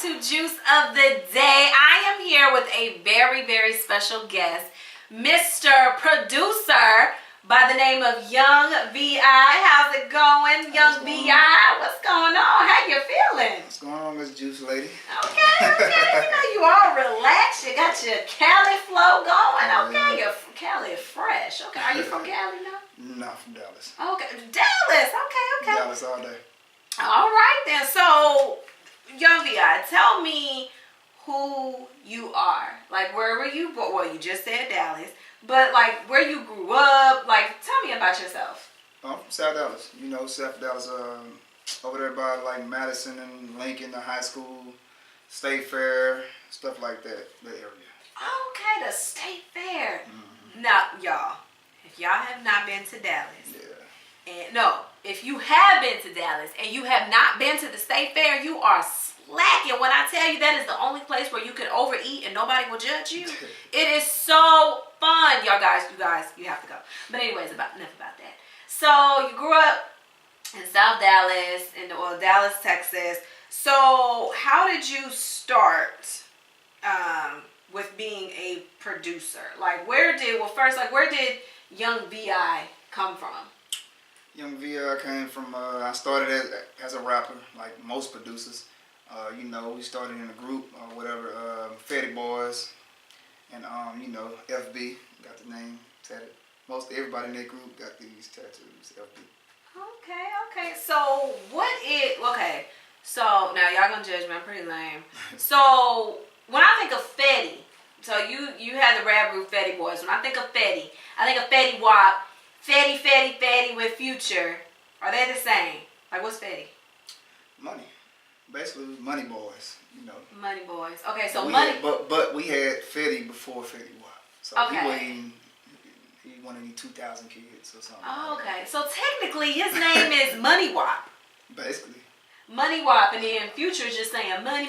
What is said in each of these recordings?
to Juice of the Day. I am here with a very, very special guest, Mr. Producer by the name of Young VI. How's it going, Young VI? What's going on? How you feeling? What's going on, Miss Juice Lady? Okay. You know, you all relaxed. You got your Cali flow going. Okay, your Cali is fresh. Okay, are you from Cali now? No, from Dallas. Okay, Dallas. Okay. Dallas all day. All right then. So, Young VI, tell me who you are. Like, where were you born? Well, you just said Dallas, but like where you grew up. Like, tell me about yourself. I'm from South Dallas. You know, South Dallas. Over there by like Madison and Lincoln, the high school, State Fair, stuff like that. The area. Okay, the State Fair. Mm-hmm. Now, y'all, if y'all have not been to Dallas, and no, if you have been to Dallas and you have not been to the State Fair, you are slacking. When I tell you that is the only place where you can overeat and nobody will judge you, it is so fun. You guys, you have to go. But anyways, enough about that. So you grew up in South Dallas, Dallas, Texas. So how did you start with being a producer? Like, where did Young VI come from? Young VI came from, I started as a rapper, like most producers. You know, we started in a group or whatever, Fetty Boys, and, you know, FB, got the name tatted. Everybody in that group got these tattoos, FB. Okay. So, so now y'all gonna judge me, I'm pretty lame. So, when I think of Fetty, so you had the rap group Fetty Boys. When I think of Fetty, I think of Fetty Wap. Fetty with Future. Are they the same? Like, what's Fetty? Money. Basically, Money Boys, you know. Money Boys. Okay, so But we had Fetty before Fetty Wap. So he one of these 2,000 kids or something. Oh, okay. So technically, his name is Money Wap. Basically. Money Wap, and then Future is just saying money.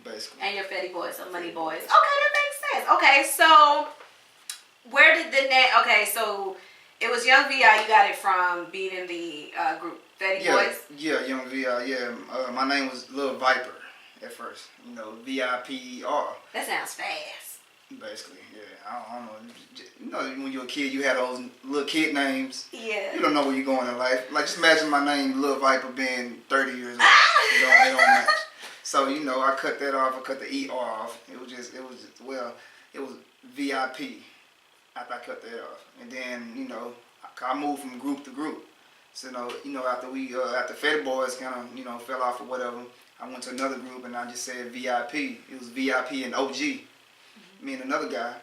Basically. And you're Fetty Boys, so Money Boys. Okay, that makes sense. Okay, so where did the name? Okay, so it was Young VI. You got it from being in the group Fetty Boys. Yeah, Young VI. Yeah, my name was Lil Viper at first. You know, VIPER. That sounds fast. Basically, yeah. I don't know. You know, when you're a kid, you had those little kid names. Yeah. You don't know where you're going in life. Like, just imagine my name, Lil Viper, being 30 years old. It don't match. So, you know, I cut that off. I cut the ER off. It was VIP after I cut that off. And then, you know, I moved from group to group. So, you know, after Fetty Boys kind of, you know, fell off or whatever, I went to another group and I just said VIP. It was VIP and OG, me and another guy.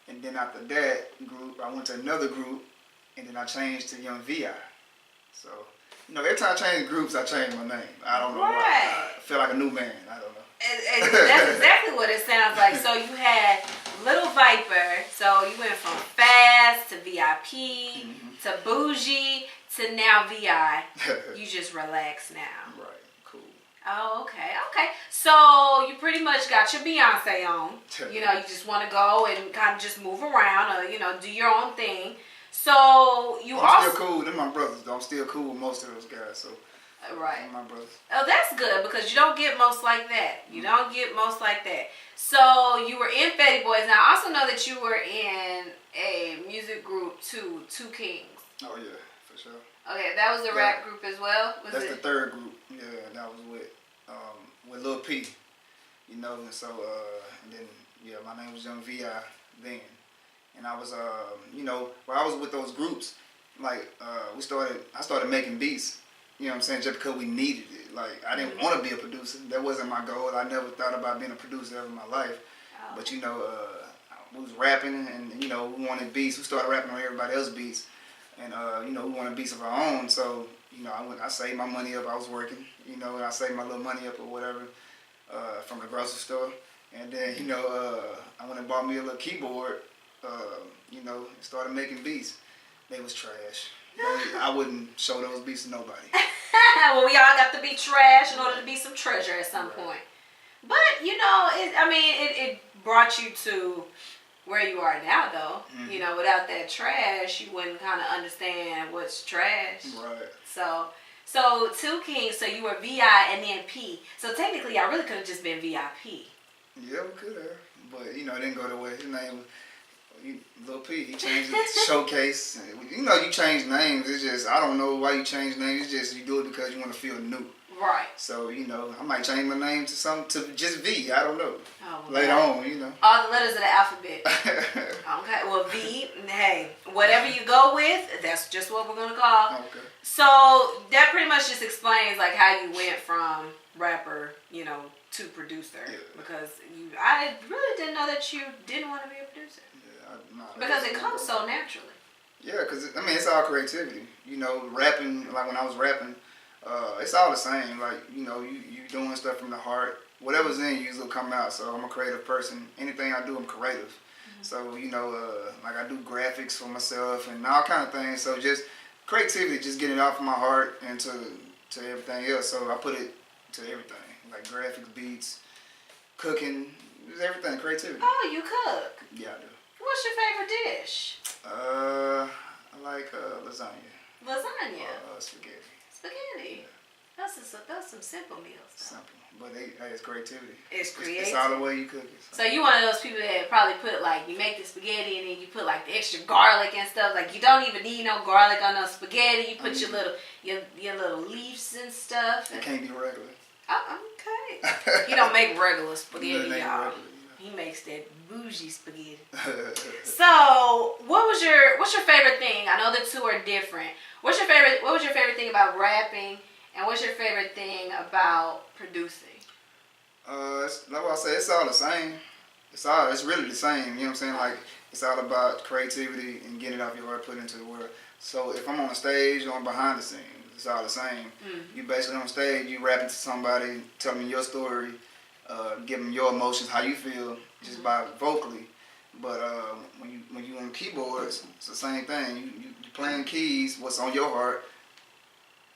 And then after that group, I went to another group, and then I changed to Young VI. So, you know, every time I change groups, I change my name. I don't know why. I feel like a new man. I don't know. And that's exactly what it sounds like. So you had Little Viper. So you went from Fast to VIP to Boujee to now VI. You just relax now. Right. Cool. Oh, okay. So you pretty much got your Beyonce on. You know, you just want to go and kind of just move around or, you know, do your own thing. So I'm still cool. They're my brothers, though. I'm still cool with most of those guys, so. Right. They're my brothers. Oh, that's good because you don't get most like that. So you were in Fetty Boys. Now, I also know that you were in a music group too, Two Kings. Oh, yeah, for sure. Okay, that was the rap group as well? That's the third group. Yeah, that was with Lil P. You know, and so, and then, yeah, my name was Young VI then. And I was, you know, while I was with those groups, like, I started making beats, you know what I'm saying, just because we needed it. Like, I didn't want to be a producer. That wasn't my goal. I never thought about being a producer ever in my life. Oh. But, you know, we was rapping and, you know, we wanted beats. We started rapping on everybody else's beats. And, you know, we wanted beats of our own. So, you know, I saved my money up. I was working, you know, and I saved my little money up or whatever from the grocery store. And then, you know, I went and bought me a little keyboard, you know, and started making beats. They was trash. I wouldn't show those beats to nobody. Well, we all got to be trash in order to be some treasure at some point. But, you know, it brought you to where you are now, though. Mm-hmm. You know, without that trash, you wouldn't kind of understand what's trash. Right. So So 2 Kings, so you were VI and then P. So technically, y'all really could have just been VIP. Yeah, we could have. But, you know, it didn't go the way. His name was Lil P. He changed it to Showcase. You know, you change names. It's just, I don't know why you change names. It's just, you do it because you want to feel new. Right. So, you know, I might change my name to just V. I don't know. Oh, later on, you know. All the letters of the alphabet. Okay, well, V, hey, whatever you go with, that's just what we're going to call. Okay. So that pretty much just explains like how you went from rapper, you know, to producer. Yeah. Because I really didn't know that you didn't want to be a producer. Yeah, because it comes so naturally. Yeah, because, I mean, it's all creativity. You know, rapping, like when I was rapping, it's all the same. Like, you know, you doing stuff from the heart. Whatever's in you will come out. So I'm a creative person. Anything I do, I'm creative. Mm-hmm. So, you know, like I do graphics for myself and all kind of things. So just creativity, just getting it off my heart and to everything else. So I put it to everything, like graphics, beats, cooking, just everything, creativity. Oh, you cook? Yeah, I do. What's your favorite dish? I like lasagna. Lasagna? Spaghetti. Spaghetti? Yeah. That's some simple meals, though. Simple. But it's creativity. It's creative. It's all the way you cook it. So you one of those people that probably put like, you make the spaghetti and then you put like the extra garlic and stuff. Like you don't even need no garlic on no spaghetti. You put your little leaves and stuff. It can't be regular. Oh, okay. He don't make regular spaghetti, y'all. Regular, He makes that bougie spaghetti. So, what's your favorite thing? I know the two are different. What was your favorite thing about rapping, and what's your favorite thing about producing? Like what I said, it's all the same. It's really the same. You know what I'm saying? Like it's all about creativity and getting it off your heart, put it into the world. So if I'm on the stage or I'm behind the scenes, it's all the same. Mm-hmm. You basically on stage, you rapping to somebody, telling them your story, giving your emotions, how you feel, just by vocally. But when you on keyboards, it's the same thing. You playing keys, what's on your heart,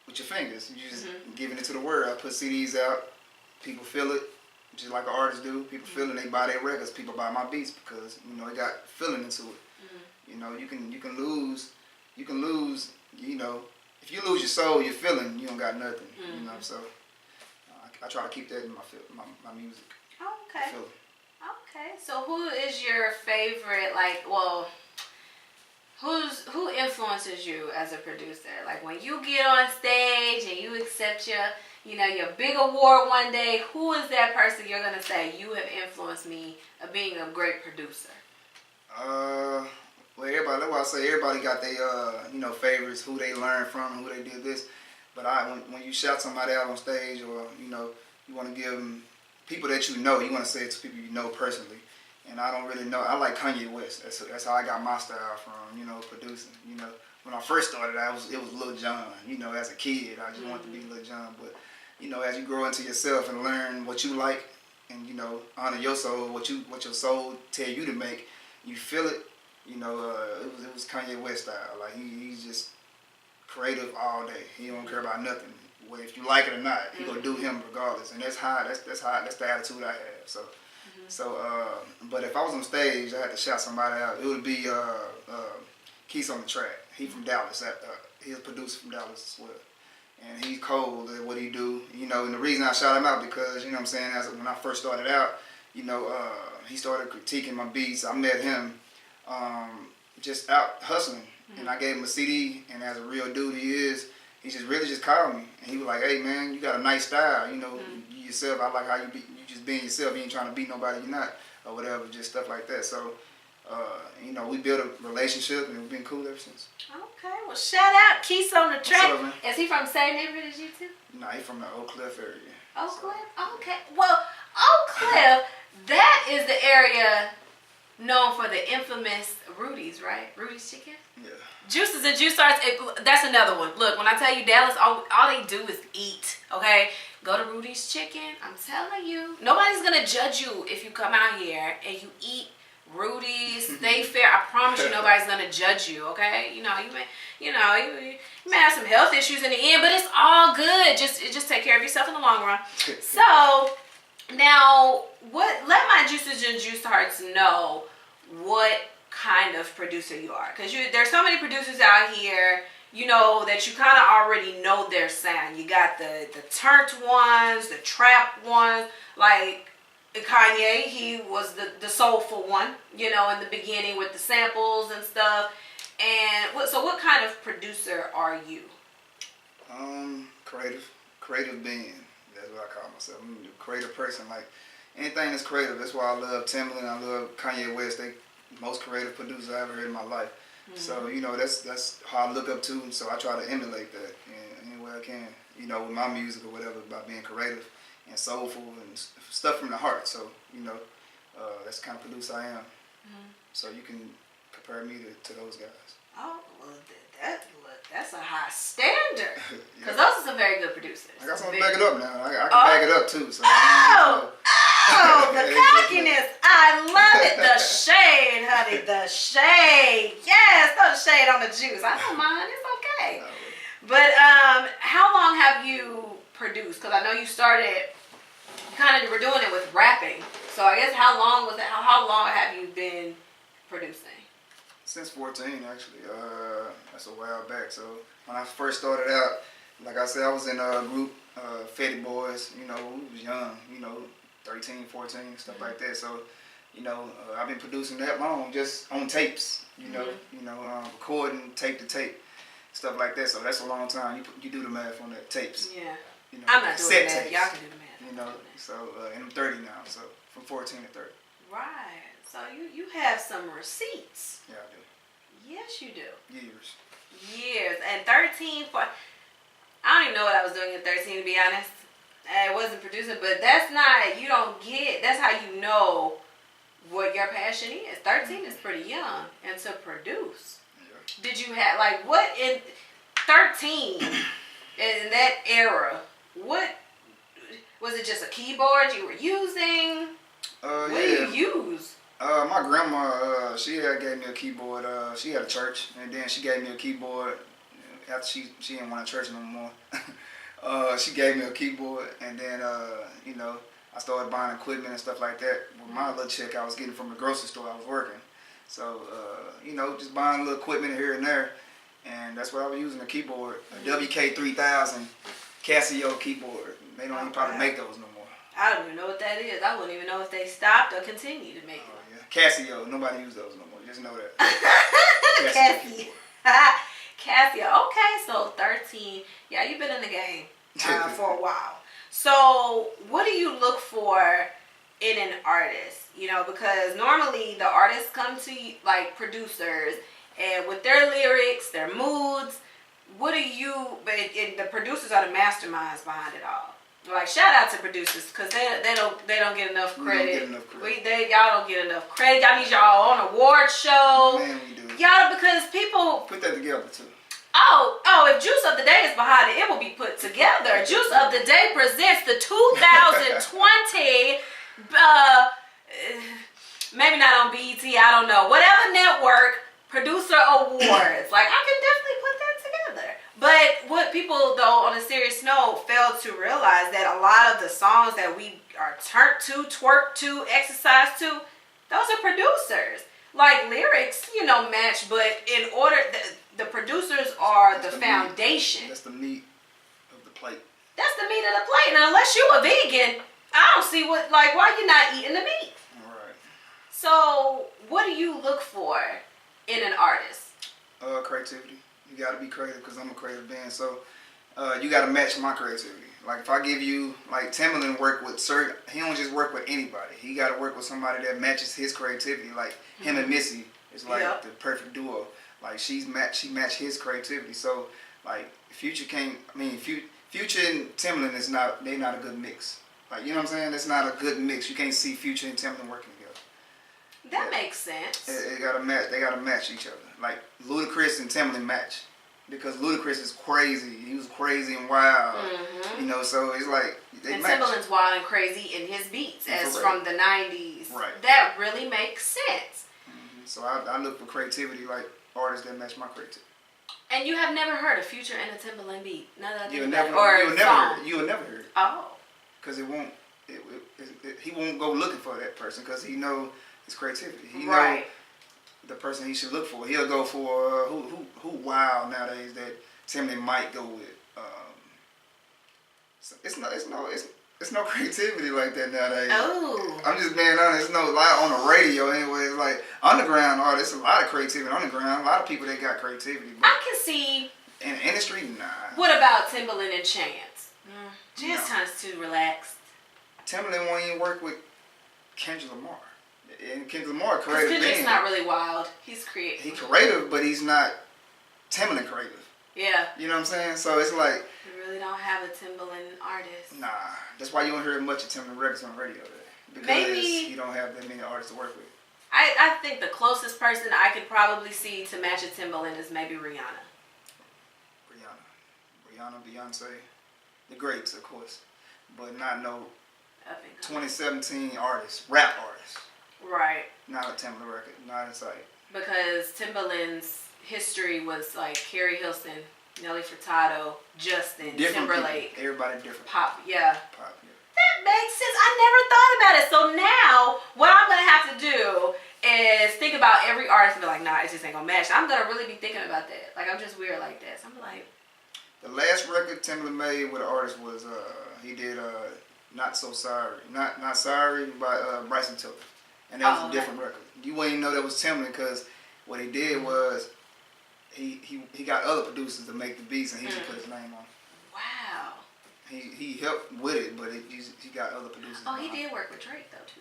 with your fingers. You just giving it to the world. I put CDs out, people feel it, just like an artist do. People feel it, they buy their records. People buy my beats because you know it got feeling into it. You know, you can lose. You know, if you lose your soul, your feeling, you don't got nothing. You know, so I try to keep that in my music. Okay. Okay. So who is your favorite? Like, well, who influences you as a producer? Like when you get on stage and you accept your big award one day, who is that person you're gonna say you have influenced me of being a great producer? Well, everybody. That's why I say everybody got their favorites, who they learned from, who they did this. But when you shout somebody out on stage, or you want to give them people that you want to say it to people you know personally. And I don't really know. I like Kanye West. That's how I got my style from. Producing. When I first started, it was Lil Jon. As a kid, I just wanted to be Lil Jon. But as you grow into yourself and learn what you like, and honor your soul, what your soul tell you to make, you feel it. It was Kanye West style. Like he's just creative all day. He don't care about nothing. Well, if you like it or not, he gonna do him regardless. And that's the attitude I have. But if I was on stage, I had to shout somebody out. It would be Keys on the Track. He from Dallas. He's a producer from Dallas as well. And he's cold at what he do. And the reason I shout him out because, when I first started out, he started critiquing my beats. I met him just out hustling. And I gave him a CD, and as a real dude he is, he just called me. And he was like, hey man, you got a nice style, you yourself. I like how you just being yourself. You ain't trying to beat nobody you're not, or whatever, just stuff like that. So, we built a relationship, and we've been cool ever since. Okay, well shout out Keys on the Track. What's up, man? Is he from the same neighborhood as you too? Nah, he from the Oak Cliff area. Oak Cliff? Okay. Well, Oak Cliff, that is the area known for the infamous Rudy's, right? Rudy's Chicken? Yeah. Juices and Juice Arts, that's another one. Look, when I tell you Dallas, all they do is eat, okay? Go to Rudy's Chicken. I'm telling you. Nobody's going to judge you if you come out here and you eat Rudy's, stay fair. I promise you nobody's going to judge you, okay? You may have some health issues in the end, but it's all good. Just take care of yourself in the long run. So, now, let my Juices and Juice Arts know what kind of producer you are, because there's so many producers out here, you know, that you kind of already know their sound. You got the turnt ones, the trap ones. Like Kanye, he was the soulful one, you know, in the beginning with the samples and stuff. And what kind of producer are you? Creative being. That's what I call myself. I'm a creative person. Like anything that's creative. That's why I love Timbaland. I love Kanye West. They most creative producers I ever heard in my life. So, you know, that's how I look up to, and so I try to emulate that in any way I can, you know, with my music or whatever, by being creative and soulful and stuff from the heart. So, you know, that's the kind of producer I am. So you can compare me to those guys. Oh, well, that's a high standard. Because those are some very good producers. I got something to back it up now. I can back it up too. So, the cockiness. I love it. The shade, honey. The shade. Yes, throw the shade on the juice. I don't mind. It's okay. But how long have you produced? Because I know you kind of were doing it with rapping. So I guess how long was it? How long have you been producing? Since 14, actually. That's a while back. So when I first started out, like I said, I was in a group, Fetty Boys. You know, we was young. You know, 13, 14, stuff like that. So, you know, I've been producing that long, just on tapes. You know, recording tape to tape, stuff like that. So that's a long time. You do the math on that, tapes. Yeah. You know, I'm not doing the math. Tapes, y'all can do the math. You know, so and I'm 30 now. So from 14 to 30. Right. So you have some receipts. Yeah, I do. Yes, you do. Years. And 13, I don't even know what I was doing at 13, to be honest. I wasn't producing, but that's how you know what your passion is. 13 is pretty young, and to produce. Yeah. Did you have, like, what in 13, in that era, what, was it just a keyboard you were using? What do you use? My grandma, she gave me a keyboard. She had a church, and then she gave me a keyboard after she didn't want a church no more. She gave me a keyboard, and then, you know, I started buying equipment and stuff like that. With my little check I was getting from the grocery store I was working. So, you know, just buying little equipment here and there, and that's what I was using, a keyboard, a WK3000 Casio keyboard. They don't even probably make those no more. I don't even know what that is. I wouldn't even know if they stopped or continue to make them. Yeah. Casio, nobody uses those no more. Just know that. Casio. Casio. Okay, so 13. Yeah, you've been in the game for a while. So what do you look for in an artist? You know, because normally the artists come to you, like producers, and with their lyrics, their moods, but the producers are the masterminds behind it all. Like, shout out to producers, because they don't get enough credit. Y'all don't get enough credit. Y'all need y'all own award show. Man, we do. Y'all, because people put that together too. Oh, if Juice of the Day is behind it, it will be put together. Juice of the Day presents the 2020 maybe not on BET, I don't know. Whatever network producer awards. Like, I can definitely put that together. But what people, though, on a serious note, fail to realize that a lot of the songs that we are turned to, twerk to, exercise to, those are producers. Like, lyrics, you know, match, but in order, the producers are the foundation. That's the meat of the plate. That's the meat of the plate. Now, unless you a vegan, I don't see why you're not eating the meat. All right. So, what do you look for in an artist? Creativity. You got to be creative, because I'm a creative being. So, you got to match my creativity. Like, if I give you, like, Timbaland work with certain, he don't just work with anybody. He got to work with somebody that matches his creativity. Like, him and Missy is like the perfect duo. Like, she matched his creativity. So, like, Future and Timbaland they're not a good mix. Like, you know what I'm saying? It's not a good mix. You can't see Future and Timbaland working together. That makes sense. It got to match. They got to match each other. Like, Ludacris and Timbaland match. Because Ludacris is crazy. He was crazy and wild. Mm-hmm. You know, so it's like, they match. And Timbaland's wild and crazy in his beats, as from the 90s. Right. That really makes sense. Mm-hmm. So I look for creativity, like artists that match my creativity. And you have never heard a Future and a Timbaland beat? You'll never hear it. Oh. Because he won't go looking for that person, because he know his creativity. He right. know the person he should look for. He'll go for who wild nowadays that Timbaland might go with. So it's no creativity like that nowadays. Oh. I'm just being honest. It's no lot on the radio anyway. It's like underground artists, a lot of creativity underground. A lot of people that got creativity. But I can see. in the industry, nah. What about Timbaland and Chance? Chance No. sounds too relaxed. Timbaland won't even work with Kendrick Lamar. And Kendrick Lamar creative. Kendrick's not really wild. He's creative. He's creative, but he's not Timbaland creative. Yeah. You know what I'm saying? So it's like, We really don't have a Timbaland artist. nah. That's why you don't hear much of Timbaland records on the radio today. Because Maybe you don't have that many artists to work with. I think the closest person I could probably see to match a Timbaland is maybe Rihanna. Rihanna, Beyonce, the greats, of course, but not no Up and coming. 2017 artists, rap artists. Right. Not a Timbaland record, not in sight. Because Timbaland's history was like Carrie Hilson, Nelly Furtado, Justin, Different Timberlake. people. Everybody different. Pop, yeah. Pop, yeah. That makes sense. I never thought about it. So now, what I'm going to have to do is think about every artist and be like, nah, it just ain't going to match. I'm going to really be thinking about that. Like, I'm just weird like that. So I'm like... The last record Timbaland made with an artist was, he did Not So Sorry. Not Sorry by Bryson Tiller. And that was a different record. You wouldn't even know that was Timbaland because what he did was he got other producers to make the beats and he just put his name on it. Wow. He helped with it, but he got other producers. Oh, he did work with Drake, though, too.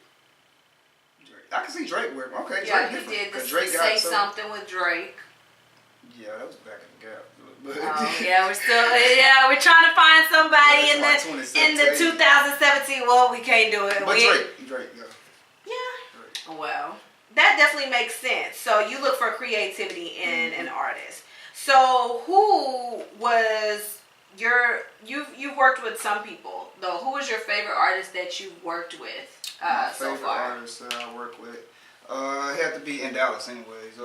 Drake. I can see Drake work. Okay, Yeah, Drake he did the Drake Say Something with Drake. Yeah, that was back in the gap. But Yeah, we're trying to find somebody in the 2017. Well, we can't do it. But Drake, yeah. Yeah. Drake. Well, that definitely makes sense. So you look for creativity in an artist. So who was you've worked with some people though. Who was your favorite artist that you've worked with so far? Favorite artist that I work with, it had to be in Dallas, anyways.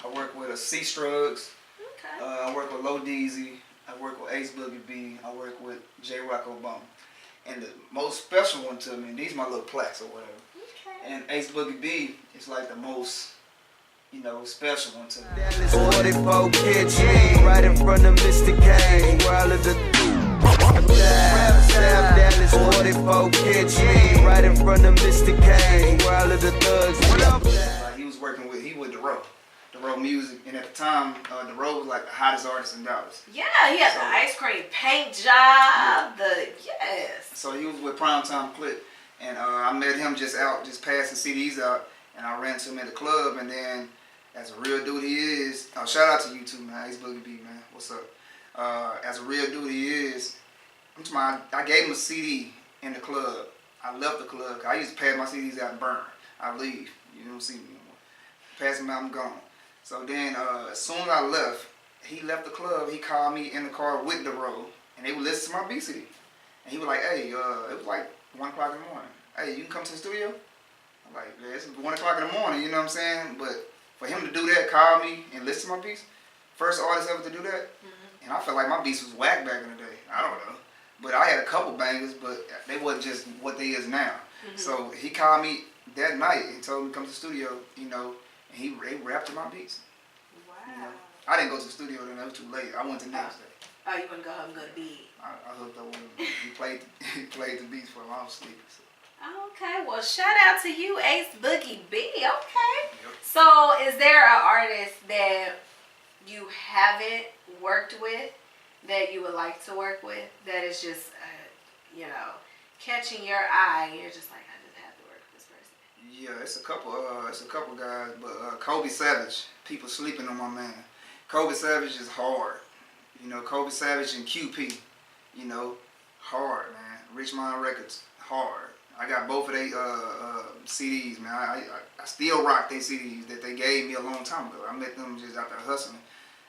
I work with C Strugs. Okay. I work with Lil Deezy. I work with Ace Boogie B. I work with J Rock Obama. And the most special one to me, these are my little plaques or whatever. Okay. And Ace Boogie B is like the most, special one to me. 44 kitchen, right in front of Mr. K. While of the Dallas 44 kitchen, right in front of Mr. K. While of the thugs. Like he was working with DeRoe. DeRoe Music, and at the time, DeRoe was like the hottest artist in Dallas. Yeah, he had the ice cream paint job. Yes. So he was with Primetime Clip, and I met him just passing CDs out, and I ran to him at the club, and then, as a real dude he is, shout out to you too, man, Ace Boogie B, man, what's up? As a real dude he is, I gave him a CD in the club. I left the club. I used to pass my CDs out and burn. I leave. You don't see me anymore. Pass them out, I'm gone. So then, as soon as I left, he left the club. He called me in the car with DeRoe, and they would listen to my beat CD. And he was like, hey, it was like 1 o'clock in the morning. Hey, you can come to the studio? I'm like, yeah, it's 1 o'clock in the morning, you know what I'm saying? But for him to do that, call me and listen to my beats, first artist ever to do that, and I felt like my beats was whack back in the day. I don't know. But I had a couple bangers, but they wasn't just what they is now. So he called me that night and told me to come to the studio, and they rapped to my beats. Wow. I didn't go to the studio then, it was too late. I went the next day. Oh, you want to go home and go to bed? I hooked up with him. He played the beats for him. I was sleeping. So. Okay, well, shout out to you, Ace Boogie B. Okay. Yep. So, is there an artist that you haven't worked with that you would like to work with that is just, catching your eye? You're just like, I just have to work with this person. Yeah, it's a couple guys, but Kobe Savage, people sleeping on my man. Kobe Savage is hard. Kobe Savage and QP, hard, man. Richmond Records, hard. I got both of their CDs, man. I still rock their CDs that they gave me a long time ago. I met them just out there hustling.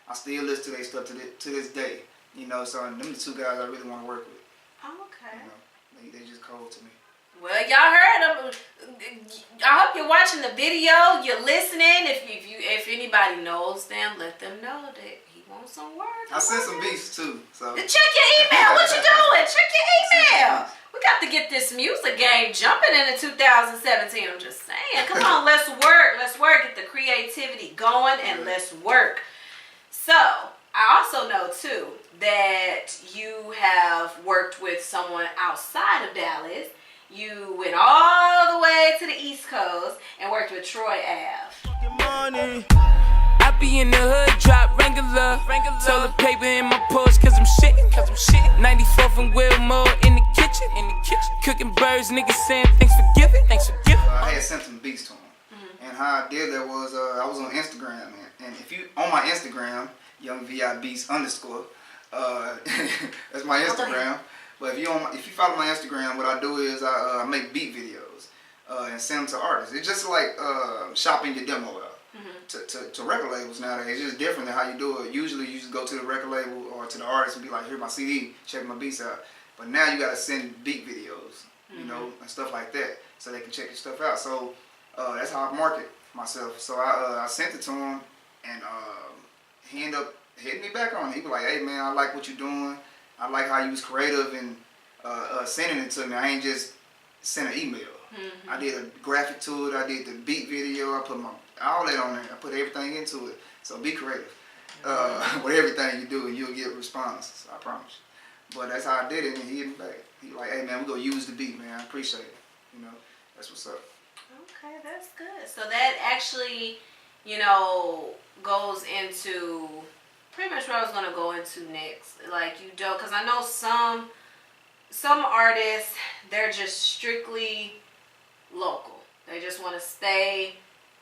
I still listen to their stuff to this day. So them the two guys I really want to work with. Oh, okay. They just cold to me. Well, y'all heard them. I hope you're watching the video. You're listening. If anybody knows them, let them know that he wants some work. I sent some beats too. So check your email. What you doing? Check your email. We got to get this music game jumping into 2017. I'm just saying. Come on, let's work. let's work. Get the creativity going and let's work. So, I also know too that you have worked with someone outside of Dallas. You went all the way to the East Coast and worked with Troy Ave. I be in the hood, drop regular. Toilet paper in my purse, cause I'm shitting. 94th and Wilmore in the kitchen. Cooking birds, niggas saying thanks for giving. I had sent some beats to him. And how I did that was, I was on Instagram. And if you, on my Instagram, YoungVIBeats_, that's my Instagram. But if you follow my Instagram, what I do is I make beat videos and send them to artists. It's just like shopping your demo out to record labels nowadays. It's just different than how you do it. Usually you just go to the record label or to the artist and be like, here's my CD, check my beats out. But now you gotta send beat videos, you know, and stuff like that, so they can check your stuff out. So that's how I market myself. So I sent it to him, and he ended up hitting me back on it. He was like, hey man, I like what you're doing. I like how you was creative and sending it to me. I ain't just sent an email. I did a graphic to it. I did the beat video. I put all that on there. I put everything into it. So be creative with everything you do, and you'll get responses. I promise you. But that's how I did it, and he hit me back. He like, hey man, we gonna use the beat, man. I appreciate it. You know, that's what's up. Okay, that's good. So that actually, you know, goes into pretty much what I was gonna go into next. Like you don't, because I know some artists, they're just strictly local. They just want to stay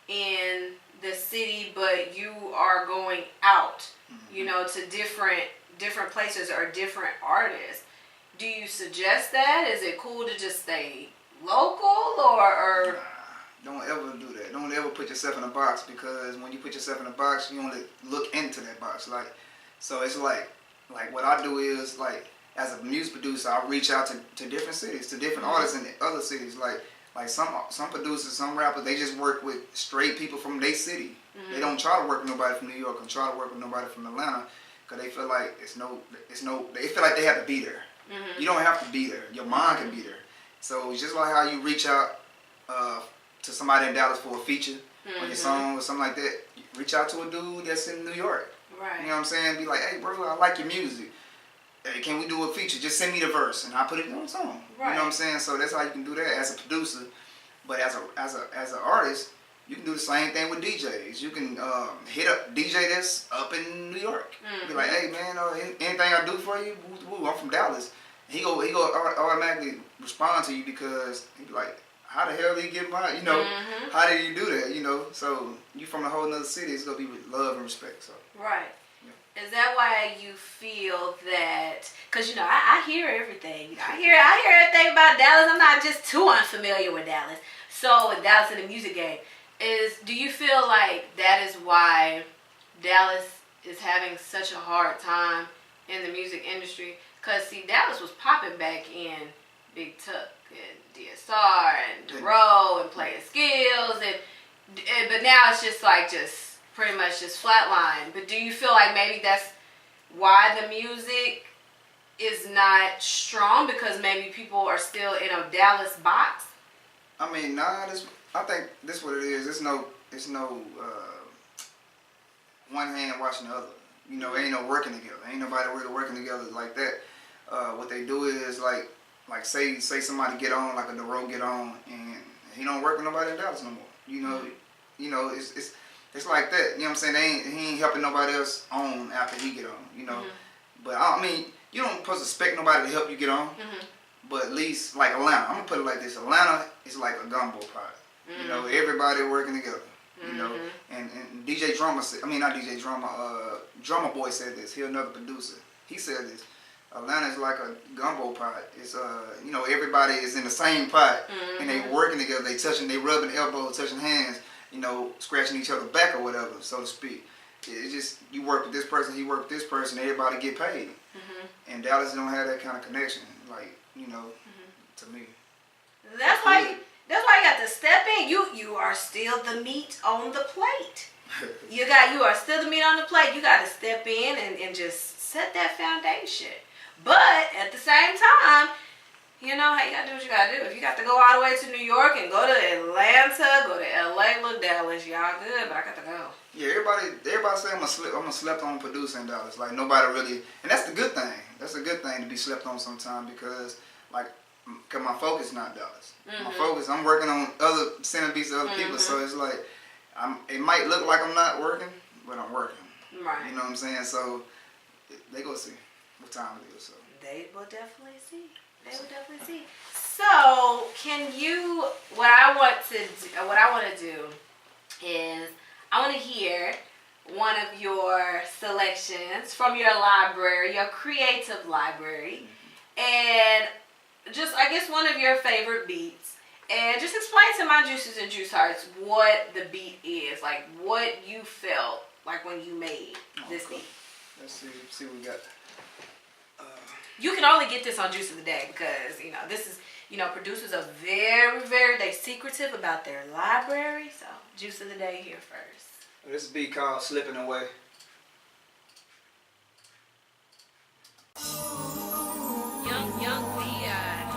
in the city, but you are going out, you know, to different places or different artists. Do you suggest that? Is it cool to just stay local or? Don't ever do that. Don't ever put yourself in a box, because when you put yourself in a box, you only look into that box. Like, so it's like what I do is, like, as a music producer, I reach out to different cities, to different artists in other cities. Like some producers, some rappers, they just work with straight people from their city. They don't try to work with nobody from New York or try to work with nobody from Atlanta, because they feel like they feel like they have to be there. You don't have to be there. Your mind can be there. So it's just like how you reach out to somebody in Dallas for a feature on your song or something like that. You reach out to a dude that's in New York. Right. You know what I'm saying? Be like, hey bro, I like your music. Hey, can we do a feature? Just send me the verse and I'll put it on the song. Right. You know what I'm saying? So that's how you can do that as a producer. But as an artist, you can do the same thing with DJs. You can hit up DJ that's up in New York. Be like, hey man, anything I do for you? Woo, I'm from Dallas. He go automatically respond to you, because he be like, how the hell did he get my, you know, how did you do that, you know? So you from a whole nother city, it's gonna be with love and respect. So right. Yeah. Is that why you feel that? Cause you know I hear everything. I hear everything about Dallas. I'm not just too unfamiliar with Dallas. So with Dallas in the music game, do you feel like that is why Dallas is having such a hard time in the music industry? Cause see, Dallas was popping back in Big Tuck and DSR and Dero and Playing Skills, but now it's just like pretty much flatline. But do you feel like maybe that's why the music is not strong, because maybe people are still in a Dallas box? I mean, nah. I think this what it is. It's no one hand washing the other. You know, ain't no working together. Ain't nobody really working together like that. What they do is like say somebody get on, like a Dero get on, and he don't work with nobody in Dallas no more. You know, it's like that. You know what I'm saying? He ain't helping nobody else on after he get on. You know, but I mean, you don't supposed to expect nobody to help you get on. But at least like Atlanta, I'm gonna put it like this: Atlanta is like a gumbo pot. You know, everybody working together. You know, and DJ Drama said, I mean not DJ Drama, Drama Boy said this. He another producer. He said this. Atlanta is like a gumbo pot. It's you know, everybody is in the same pot and they working together. They rubbing elbows, touching hands. You know, scratching each other back or whatever, so to speak. It's just you work with this person, he work with this person. Everybody get paid. And Dallas don't have that kind of connection, like you know, to me. That's why you got to step in. You are still the meat on the plate. You are still the meat on the plate. You got to step in and just set that foundation. But at the same time, you know, you gotta do what you gotta do. If you got to go all the way to New York and go to Atlanta, go to LA, look, Dallas, y'all good, but I got to go. Yeah, everybody say I'm a slept on producer in Dallas. Like nobody really, and that's the good thing. That's a good thing to be slept on sometimes because like, cause my focus not Dallas. My focus, I'm working on other sending beats to other people. So it's like, it might look like I'm not working, but I'm working. Right. You know what I'm saying? So they go see what time it is. So they will definitely see. They will definitely see. So can you? What I want to do is I want to hear one of your selections from your library, your creative library, and just I guess one of your favorite beats. And just explain to my Juices and Juice Hearts what the beat is, like what you felt like when you made this beat. Let's see what we got. You can only get this on Juice of the Day because, you know, this is, you know, producers are they secretive about their library. So, Juice of the Day here first. This beat called Slipping Away. Young V.I.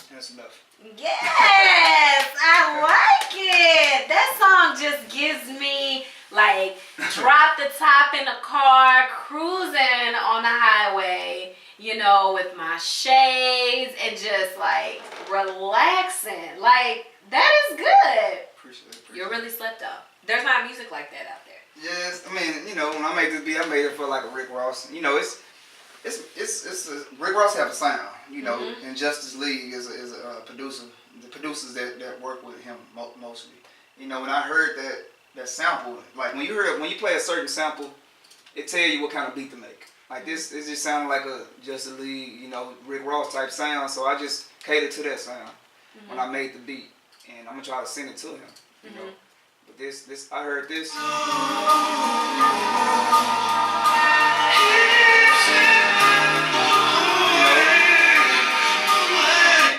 That's enough. Yes, I like it. That song just gives me like drop the top in the car, cruising on the highway, you know, with my shades and just like relaxing. Like that is good. Appreciate it. You're really slept up. There's not music like that out there. Yes, I mean, you know, when I made this beat, I made it for like a Rick Ross. You know, it's Rick Ross have a sound, you know, and Justice League is a producer. The producers that work with him mostly. You know, when I heard that sample, like when you play a certain sample, it tell you what kind of beat to make. Like this, it just sounded like a Justice League, you know, Rick Ross type sound. So I just catered to that sound when I made the beat, and I'm gonna try to send it to him. You know, but this I heard this.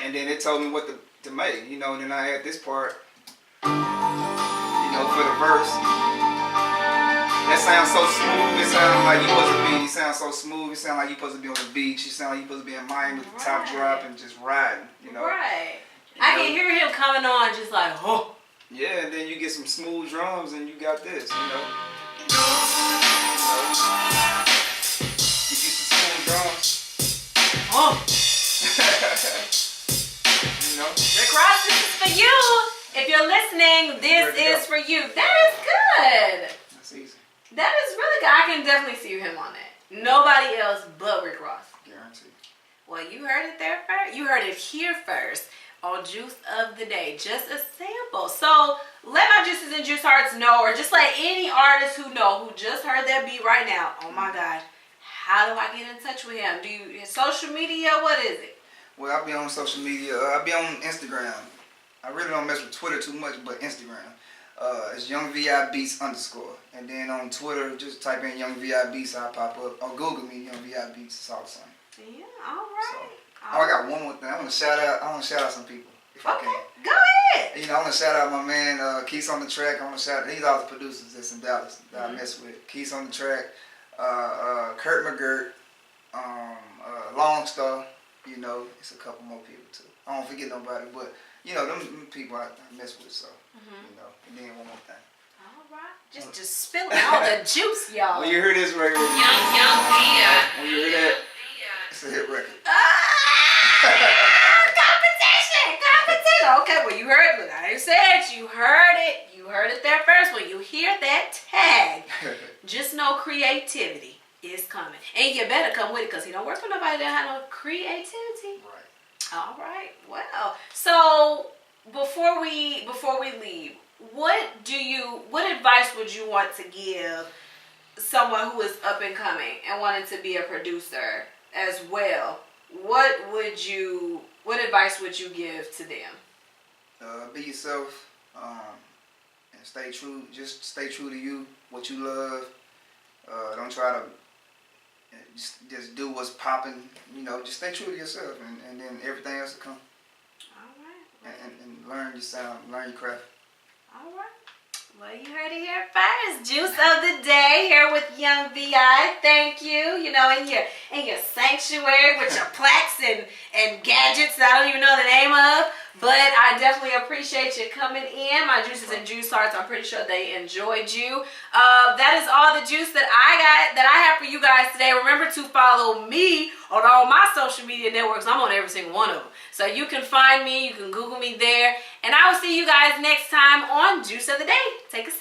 And then it told me what to make, you know, and then I had this part, you know, for the verse. That sounds so smooth, it sounds like you supposed to be, it sounds so smooth, it sounds like you supposed to be on the beach, it sounds like you supposed to be in Miami with the top drop and just riding, you know. Right. I can hear him coming on just like, oh. Yeah, and then you get some smooth drums and you got this, you know. You get some smooth drums. Oh. You know? Rick Ross, this is for you. If you're listening, this is for you. That is good. That's easy. That is really good. I can definitely see him on that. Nobody else but Rick Ross. Guaranteed. Well, you heard it there first. You heard it here first on Juice of the Day. Just a sample. So let my Juices and Juice Hearts know, or just let any artist who just heard that beat right now. Oh my God. How do I get in touch with him? Do you social media? What is it? Well, I'll be on social media. I'll be on Instagram. I really don't mess with Twitter too much, but Instagram. It's YoungVIBeats_. And then on Twitter, just type in YoungVIBeats, I'll pop up. Or Google me, YoungVIBeats. It's all the same. Yeah, all right. Oh, I got one more thing. I want to shout out some people, if I can. Go ahead. You know, I want to shout out my man, Keith's on the track. I want to shout out, these are all the producers that's in Dallas that I mess with. Keith's on the track. Kurt McGirt, Longstar, you know, it's a couple more people too. I don't forget nobody, but you know, them people I mess with, so, you know, and then one more thing. All right. Just spilling all the juice, y'all. When you hear this record, when you hear that, it's a hit record. Competition. Okay, well you heard it. I said you heard it. You heard it there first. When you hear that tag, just know creativity is coming, and you better come with it because he don't work for nobody that have no creativity. Right. All right. Well, so before we leave, what advice would you want to give someone who is up and coming and wanting to be a producer as well? What advice would you give to them? Be yourself, and stay true. Just stay true to you, what you love. Don't try to just do what's popping. You know, just stay true to yourself, and then everything else will come. All right. And learn your sound, learn your craft. All right. Well, you heard it here first. Juice of the day here with Young VI. Thank you. You know, in your sanctuary with your plaques and gadgets that I don't even know the name of. But I definitely appreciate you coming in. My juices and juice hearts, I'm pretty sure they enjoyed you. That is all the juice that I have for you guys today. Remember to follow me on all my social media networks. I'm on every single one of them. So you can find me, you can Google me there. And I will see you guys next time on Juice of the Day. Take a sip.